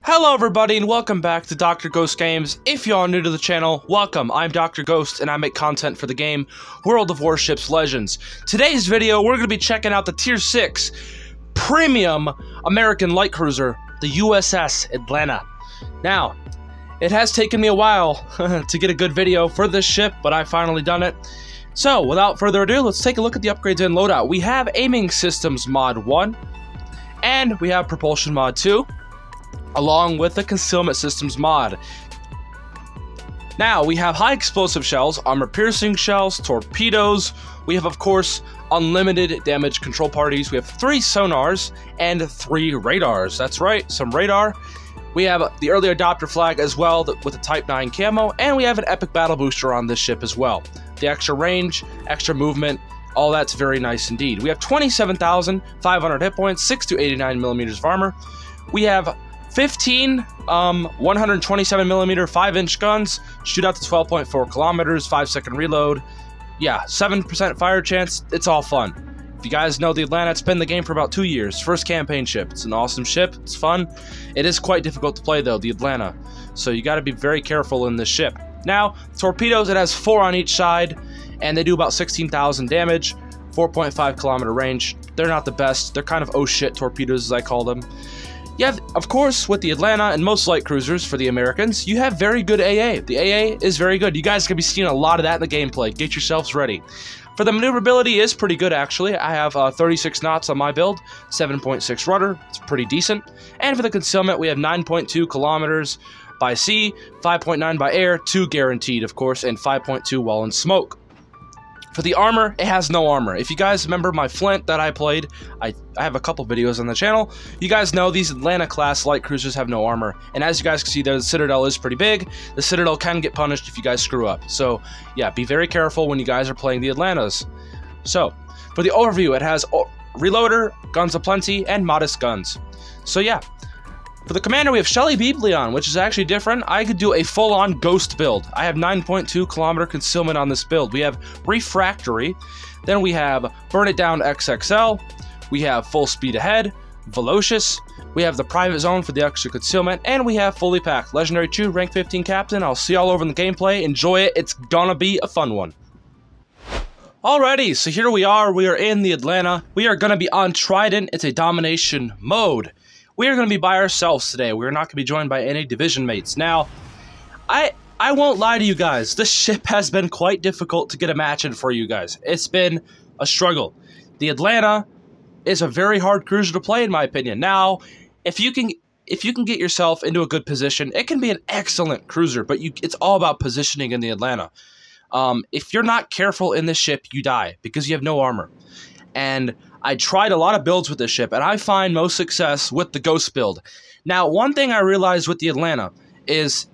Hello everybody and welcome back to Dr. Ghost Games. If y'all are new to the channel, welcome. I'm Dr. Ghost and I make content for the game World of Warships Legends. Today's video, we're going to be checking out the Tier 6 Premium American Light Cruiser, the USS Atlanta. Now, it has taken me a while to get a good video for this ship, but I've finally done it. So, without further ado, let's take a look at the upgrades in Loadout. We have Aiming Systems Mod 1, and we have Propulsion Mod 2. Along with the Concealment Systems mod. Now, we have high explosive shells, armor-piercing shells, torpedoes. We have, of course, unlimited damage control parties. We have 3 sonars and 3 radars. That's right, some radar. We have the early adopter flag as well with the Type 9 camo, and we have an epic battle booster on this ship as well. The extra range, extra movement, all that's very nice indeed. We have 27,500 hit points, 6 to 89 millimeters of armor. We have 15 127mm 5-inch guns, shoot out to 12.4 kilometers, 5-second reload. Yeah, 7% fire chance. It's all fun. If you guys know the Atlanta, it's been in the game for about 2 years. First campaign ship. It's an awesome ship. It's fun. It is quite difficult to play though, the Atlanta. So you got to be very careful in this ship. Now, torpedoes, it has 4 on each side, and they do about 16,000 damage, 4.5 kilometer range. They're not the best. They're kind of oh shit torpedoes, as I call them. Yeah, of course, with the Atlanta and most light cruisers for the Americans, you have very good AA. The AA is very good. You guys can be seeing a lot of that in the gameplay. Get yourselves ready. For the maneuverability is pretty good, actually. I have 36 knots on my build, 7.6 rudder. It's pretty decent. And for the concealment, we have 9.2 kilometers by sea, 5.9 by air, 2 guaranteed, of course, and 5.2 while in smoke. For the armor, it has no armor. If you guys remember my Flint that I played, I have a couple videos on the channel. You guys know these Atlanta class light cruisers have no armor. And as you guys can see, the Citadel is pretty big. The Citadel can get punished if you guys screw up. So yeah, be very careful when you guys are playing the Atlantas. So for the overview, it has reloader, guns aplenty, and modest guns. So yeah. For the commander, we have Shelly Beebley, which is actually different. I could do a full-on ghost build. I have 9.2 kilometer concealment on this build. We have refractory. Then we have burn it down XXL. We have full speed ahead, velocious. We have the private zone for the extra concealment, and we have fully packed. Legendary 2, rank 15 captain. I'll see y'all over in the gameplay. Enjoy it. It's gonna be a fun one. Alrighty, so here we are. We are in the Atlanta. We are gonna be on Trident. It's a domination mode. We are going to be by ourselves today. We're not going to be joined by any division mates. Now, I won't lie to you guys. This ship has been quite difficult to get a match in for you guys. It's been a struggle. The Atlanta is a very hard cruiser to play, in my opinion. Now, if you can get yourself into a good position, it can be an excellent cruiser, but it's all about positioning in the Atlanta. If you're not careful in this ship, you die because you have no armor. And I tried a lot of builds with this ship, and I find most success with the Ghost build. Now, one thing I realized with the Atlanta is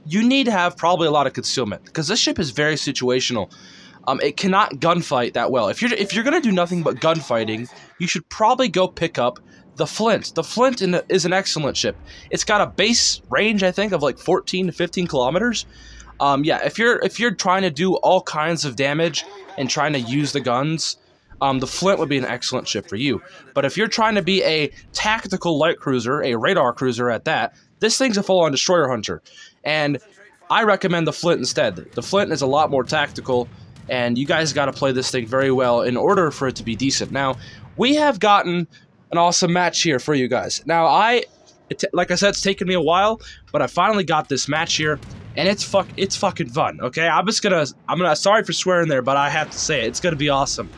you need to have probably a lot of concealment, because this ship is very situational. It cannot gunfight that well. If you're going to do nothing but gunfighting, you should probably go pick up the Flint. The Flint is an excellent ship. It's got a base range, I think, of like 14 to 15 kilometers. Yeah, if you're trying to do all kinds of damage and trying to use the guns, the Flint would be an excellent ship for you. But if you're trying to be a tactical light cruiser, a radar cruiser at that, this thing's a full-on destroyer hunter. And I recommend the Flint instead. The Flint is a lot more tactical, and you guys got to play this thing very well in order for it to be decent. Now, we have gotten an awesome match here for you guys. Now, like I said, it's taken me a while, but I finally got this match here, and it's fucking fun, okay? I'm sorry for swearing there, but I have to say it. It's gonna be awesome.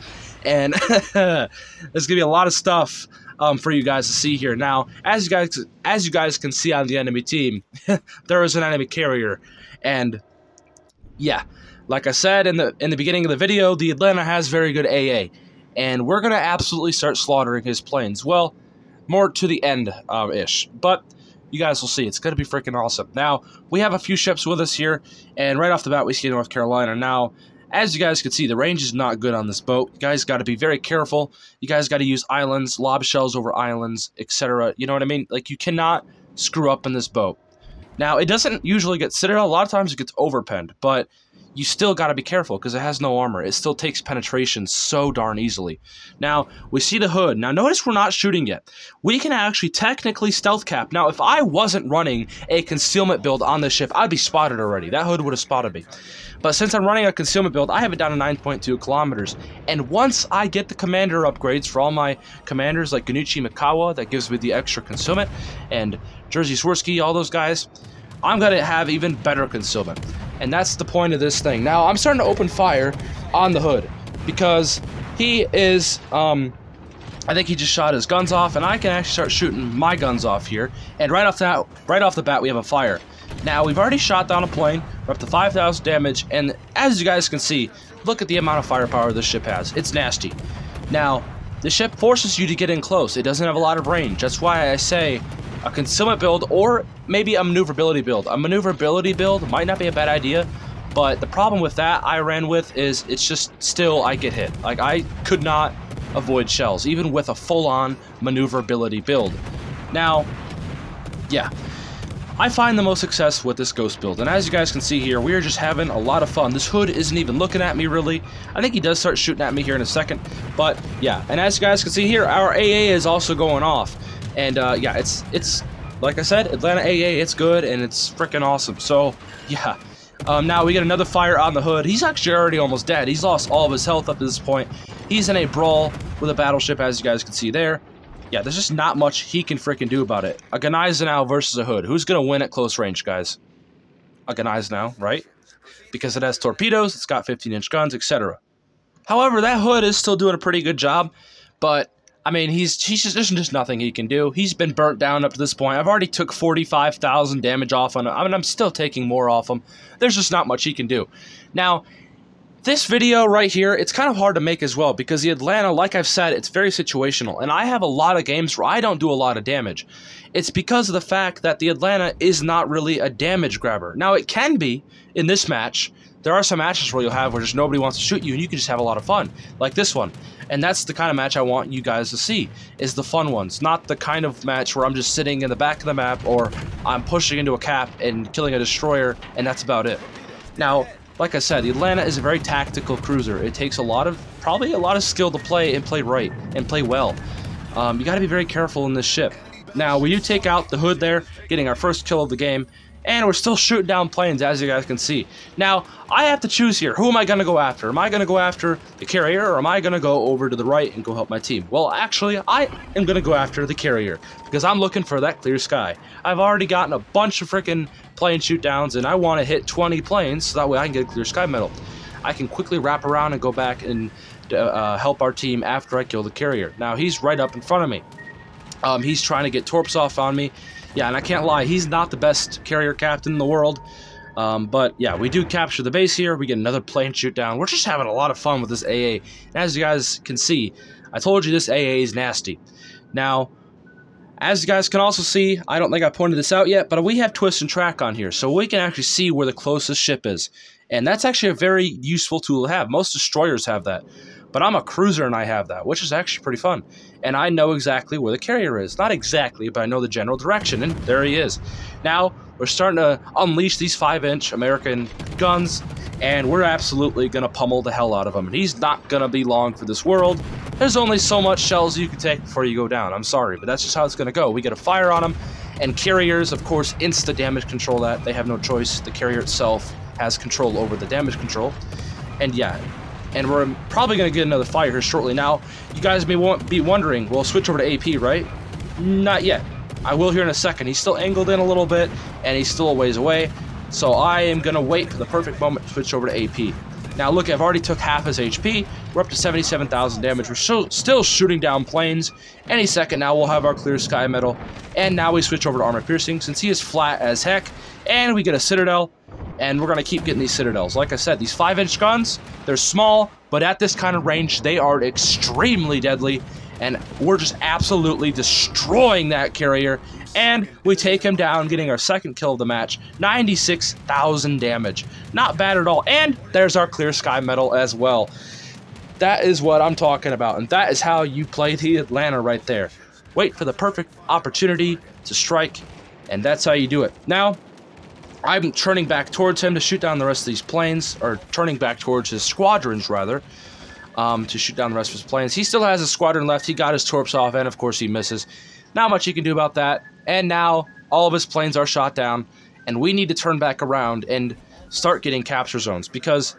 And there's gonna be a lot of stuff for you guys to see here. Now, as you guys can see on the enemy team, there is an enemy carrier, and yeah, like I said in the beginning of the video, the Atlanta has very good AA, and we're gonna absolutely start slaughtering his planes. Well, more to the end ish, but you guys will see. It's gonna be freaking awesome. Now, we have a few ships with us here, and right off the bat, we see North Carolina. Now, as you guys can see, the range is not good on this boat. You guys got to be very careful. You guys got to use islands, lob shells over islands, etc. You know what I mean? Like, you cannot screw up in this boat. Now, it doesn't usually get Citadel. A lot of times it gets overpenned, but you still got to be careful because it has no armor. It still takes penetration so darn easily. Now, we see the hood. Now, notice we're not shooting yet. We can actually technically stealth cap. Now, if I wasn't running a concealment build on this ship, I'd be spotted already. That hood would have spotted me. But since I'm running a concealment build, I have it down to 9.2 kilometers. And once I get the commander upgrades for all my commanders like Ganuchi Mikawa, that gives me the extra concealment, and Jersey Swirsky, all those guys, I'm going to have even better concealment. And that's the point of this thing. Now, I'm starting to open fire on the hood because he is, I think he just shot his guns off, and I can actually start shooting my guns off here. And right off the bat, we have a fire. Now, we've already shot down a plane. We're up to 5,000 damage, and as you guys can see, look at the amount of firepower this ship has. It's nasty. Now, the ship forces you to get in close. It doesn't have a lot of range. That's why I say a concealment build or maybe a maneuverability build. A maneuverability build might not be a bad idea, but the problem with that I ran with is it's just still I get hit. Like, I could not avoid shells, even with a full-on maneuverability build. Now, yeah, I find the most success with this ghost build, and as you guys can see here, we are just having a lot of fun. This hood isn't even looking at me, really. I think he does start shooting at me here in a second, but yeah, and as you guys can see here, our AA is also going off. And yeah, it's like I said, Atlanta AA, it's good and it's freaking awesome. So yeah, now we get another fire on the hood. He's actually already almost dead. He's lost all of his health up to this point. He's in a brawl with a battleship, as you guys can see there. Yeah, there's just not much he can freaking do about it. A Gneisenau versus a hood. Who's gonna win at close range, guys? A Gneisenau, right? Because it has torpedoes, it's got 15-inch guns, etc. However, that hood is still doing a pretty good job, but I mean, there's just nothing he can do. He's been burnt down up to this point. I've already took 45,000 damage off on him. I mean, I'm still taking more off him. There's just not much he can do. Now, this video right here, it's kind of hard to make as well because the Atlanta, like I've said, it's very situational. And I have a lot of games where I don't do a lot of damage. It's because of the fact that the Atlanta is not really a damage grabber. Now, it can be in this match. There are some matches where you'll have where just nobody wants to shoot you and you can just have a lot of fun, like this one. And that's the kind of match I want you guys to see, is the fun ones, not the kind of match where I'm just sitting in the back of the map or I'm pushing into a cap and killing a destroyer, and that's about it. Now, like I said, the Atlanta is a very tactical cruiser. It takes probably a lot of skill to play and play right and play well. You got to be very careful in this ship. Now, we do take out the hood there, getting our first kill of the game, and we're still shooting down planes, as you guys can see. Now, I have to choose here. Who am I going to go after? Am I going to go after the carrier, or am I going to go over to the right and go help my team? Well, actually, I am going to go after the carrier, because I'm looking for that clear sky. I've already gotten a bunch of freaking plane shoot downs, and I want to hit 20 planes, so that way I can get a clear sky medal. I can quickly wrap around and go back and help our team after I kill the carrier. Now, he's right up in front of me. He's trying to get torps off on me. Yeah, and I can't lie, he's not the best carrier captain in the world. But yeah, we do capture the base here. We get another plane shoot down. We're just having a lot of fun with this AA. And as you guys can see, I told you this AA is nasty. Now, as you guys can also see, I don't think I pointed this out yet, but we have twist and track on here, so we can actually see where the closest ship is. And that's actually a very useful tool to have. Most destroyers have that. But I'm a cruiser and I have that, which is actually pretty fun. And I know exactly where the carrier is. Not exactly, but I know the general direction, and there he is. Now, we're starting to unleash these 5-inch American guns, and we're absolutely going to pummel the hell out of him. And he's not going to be long for this world. There's only so much shells you can take before you go down. I'm sorry, but that's just how it's going to go. We get a fire on him, and carriers, of course, insta-damage control that. They have no choice. The carrier itself has control over the damage control. And yeah, and we're probably going to get another fire here shortly. Now, you guys may be wondering, we'll switch over to AP, right? Not yet. I will here in a second. He's still angled in a little bit, and he's still a ways away. So I am going to wait for the perfect moment to switch over to AP. Now, look, I've already took half his HP. We're up to 77,000 damage. We're still shooting down planes. Any second now, we'll have our clear sky medal. And now we switch over to armor piercing, since he is flat as heck. And we get a citadel. And we're going to keep getting these citadels. Like I said, these 5-inch guns, they're small, but at this kind of range, they are extremely deadly. And we're just absolutely destroying that carrier. And we take him down, getting our second kill of the match. 96,000 damage. Not bad at all. And there's our clear sky medal as well. That is what I'm talking about. And that is how you play the Atlanta right there. Wait for the perfect opportunity to strike. And that's how you do it. Now, I'm turning back towards him to shoot down the rest of these planes, or turning back towards his squadrons, rather, to shoot down the rest of his planes. He still has a squadron left. He got his torps off, and of course he misses. Not much he can do about that. And now all of his planes are shot down, and we need to turn back around and start getting capture zones, because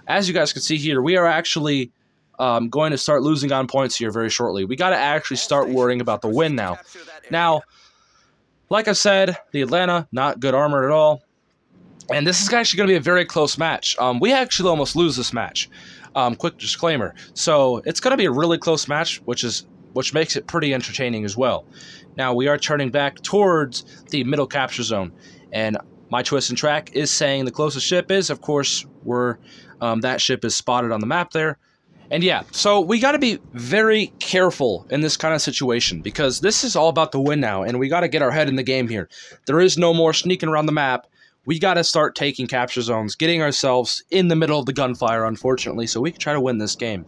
as you guys can see here, we are actually going to start losing on points here very shortly. We got to actually start worrying about the win now. Now, like I said, the Atlanta, not good armor at all. And this is actually going to be a very close match. We actually almost lose this match. Quick disclaimer. So it's going to be a really close match, which makes it pretty entertaining as well. Now we are turning back towards the middle capture zone, and my twist and track is saying the closest ship is, of course, where that ship is spotted on the map there. And yeah, so we got to be very careful in this kind of situation, because this is all about the win now, and we got to get our head in the game here. There is no more sneaking around the map. We got to start taking capture zones, getting ourselves in the middle of the gunfire, unfortunately, so we can try to win this game.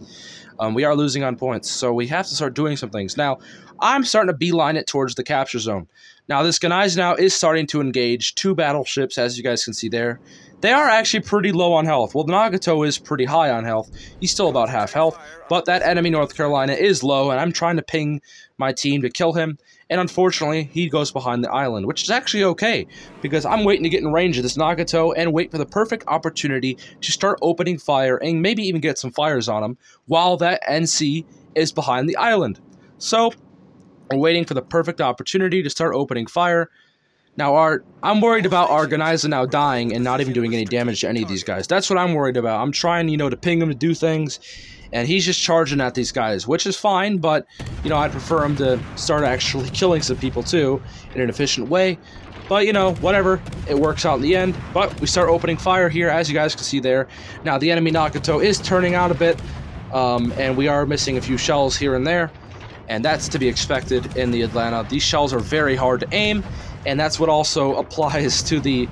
We are losing on points, so we have to start doing some things. Now, I'm starting to beeline it towards the capture zone. Now, this Gneisenau now is starting to engage 2 battleships, as you guys can see there. They are actually pretty low on health. Well, the Nagato is pretty high on health. He's still about half health, but that enemy North Carolina is low, and I'm trying to ping my team to kill him. And unfortunately, he goes behind the island, which is actually okay, because I'm waiting to get in range of this Nagato and wait for the perfect opportunity to start opening fire and maybe even get some fires on him while that NC is behind the island. So, we're waiting for the perfect opportunity to start opening fire. Now, I'm worried about our Gneisenau now dying and not even doing any damage to any of these guys. That's what I'm worried about. I'm trying, to ping him to do things, and he's just charging at these guys, which is fine, but, I'd prefer him to start actually killing some people, too, in an efficient way. But, whatever. It works out in the end. But we start opening fire here, as you guys can see there. Now, the enemy Nagato is turning out a bit, and we are missing a few shells here and there, and that's to be expected in the Atlanta. These shells are very hard to aim, and that's what also applies to the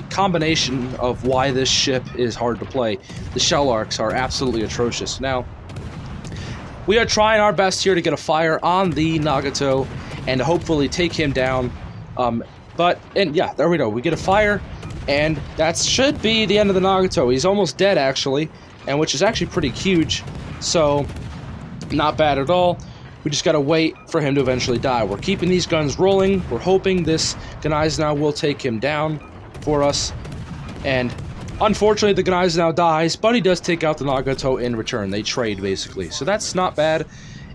combination of why this ship is hard to play. The shell arcs are absolutely atrocious. Now, we are trying our best here to get a fire on the Nagato and hopefully take him down. And yeah, there we go. We get a fire, and that should be the end of the Nagato. He's almost dead, actually, and which is actually pretty huge. So, not bad at all. We just gotta wait for him to eventually die. We're keeping these guns rolling. We're hoping this Gneisenau will take him down for us. And unfortunately, the Gneisenau dies, but he does take out the Nagato in return. They trade, basically. So that's not bad.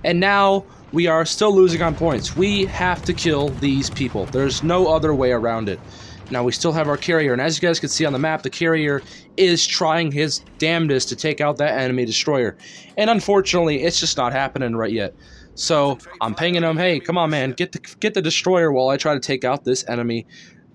And now we are still losing on points. We have to kill these people. There's no other way around it. Now, we still have our carrier, and as you guys can see on the map, the carrier is trying his damnedest to take out that enemy destroyer. And unfortunately, it's just not happening right yet. So, I'm pinging him, hey, come on, man, get the destroyer while I try to take out this enemy,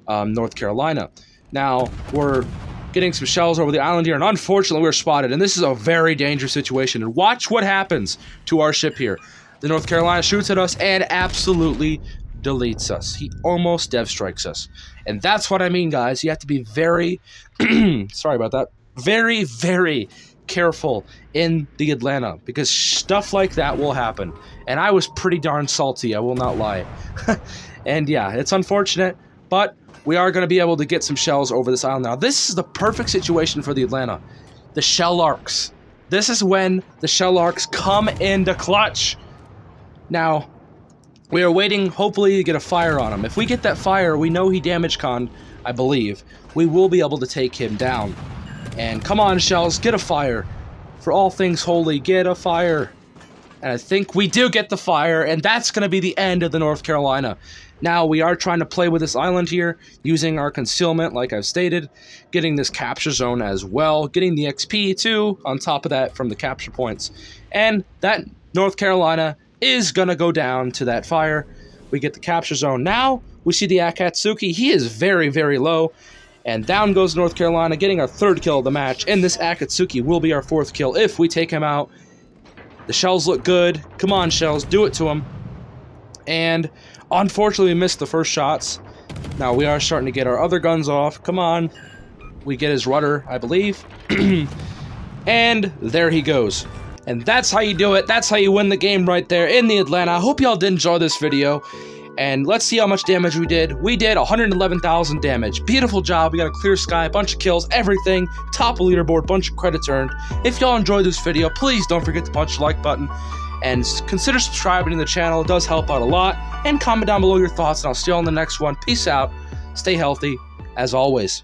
North Carolina. Now, we're getting some shells over the island here, and unfortunately, we're spotted, and this is a very dangerous situation. And watch what happens to our ship here. The North Carolina shoots at us and absolutely deletes us. He almost dev strikes us. And that's what I mean, guys. You have to be very, sorry about that, very, very careful in the Atlanta, because stuff like that will happen. And I was pretty darn salty, I will not lie. And yeah, it's unfortunate, but we are going to be able to get some shells over this island now. This is the perfect situation for the Atlanta. The shell arcs. This is when the shell arcs come into clutch. Now, we are waiting, hopefully, to get a fire on him. If we get that fire, we know he damage con, I believe. We will be able to take him down. And come on, shells, get a fire. For all things holy, get a fire. And I think we do get the fire, and that's going to be the end of the North Carolina. Now, we are trying to play with this island here, using our concealment, like I've stated, getting this capture zone as well, getting the XP, too, on top of that from the capture points. And that North Carolina is going to go down to that fire. We get the capture zone. Now, we see the Akatsuki. He is very, very low. And down goes North Carolina, getting our 3rd kill of the match. And this Akatsuki will be our 4th kill if we take him out. The shells look good. Come on, shells. Do it to him. And unfortunately, we missed the first shots. Now, we are starting to get our other guns off. Come on. We get his rudder, I believe. And there he goes. And that's how you do it. That's how you win the game right there in the Atlanta. I hope y'all did enjoy this video. And let's see how much damage we did. We did 111,000 damage. Beautiful job. We got a clear sky, a bunch of kills, everything. Top of leaderboard, bunch of credits earned. If y'all enjoyed this video, please don't forget to punch the like button. And consider subscribing to the channel. It does help out a lot. And comment down below your thoughts, and I'll see you all in the next one. Peace out. Stay healthy, as always.